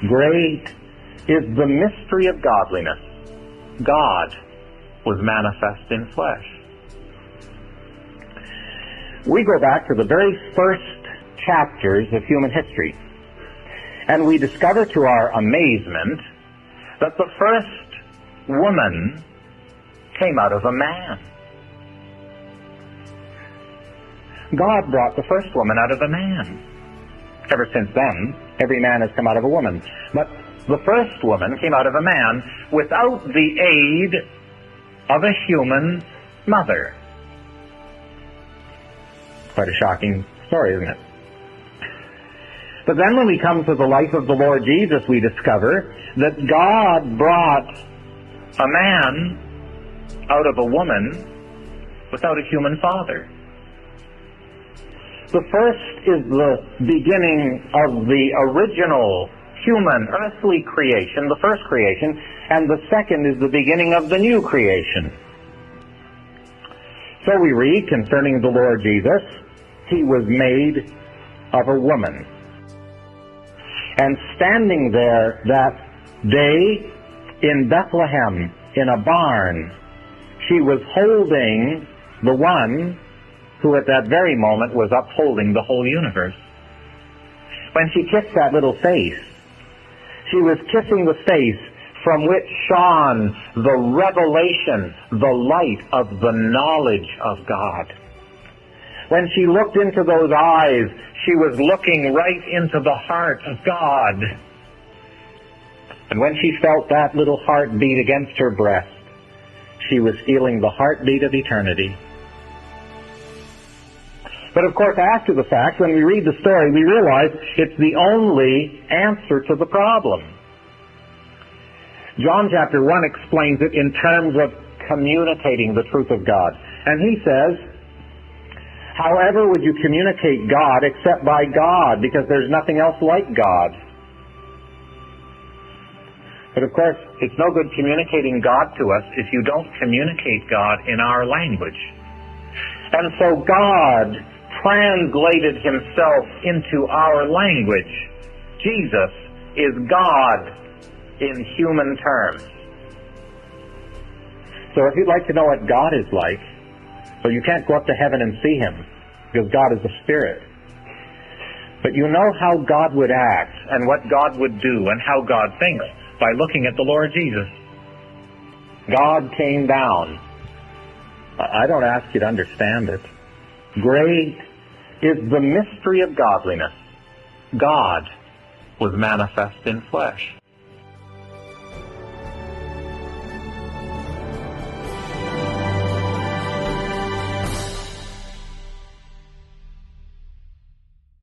Great is the mystery of godliness. God was manifest in flesh. We go back to the very first chapters of human history, and we discover to our amazement that the first woman came out of a man. God brought the first woman out of a man. Ever since then, every man has come out of a woman. But the first woman came out of a man without the aid of a human mother. Quite a shocking story, isn't it? But then when we come to the life of the Lord Jesus, we discover that God brought a man out of a woman without a human father. The first is the beginning of the original human earthly creation, the first creation, and the second is the beginning of the new creation. So we read concerning the Lord Jesus, he was made of a woman. And standing there that day in Bethlehem, in a barn, she was holding the one who at that very moment was upholding the whole universe. When she kissed that little face, she was kissing the face from which shone the revelation, the light of the knowledge of God. When she looked into those eyes, she was looking right into the heart of God. And when she felt that little heart beat against her breast, she was feeling the heartbeat of eternity. But of course, after the fact, when we read the story, we realize it's the only answer to the problem. John chapter 1 explains it in terms of communicating the truth of God. And he says, however would you communicate God except by God, because there's nothing else like God. But of course, it's no good communicating God to us if you don't communicate God in our language. And so God translated himself into our language. Jesus is God in human terms. So if you'd like to know what God is like, well, you can't go up to heaven and see him, because God is a spirit. But you know how God would act and what God would do and how God thinks by looking at the Lord Jesus. God came down. I don't ask you to understand it. Great is the mystery of godliness. God was manifest in flesh.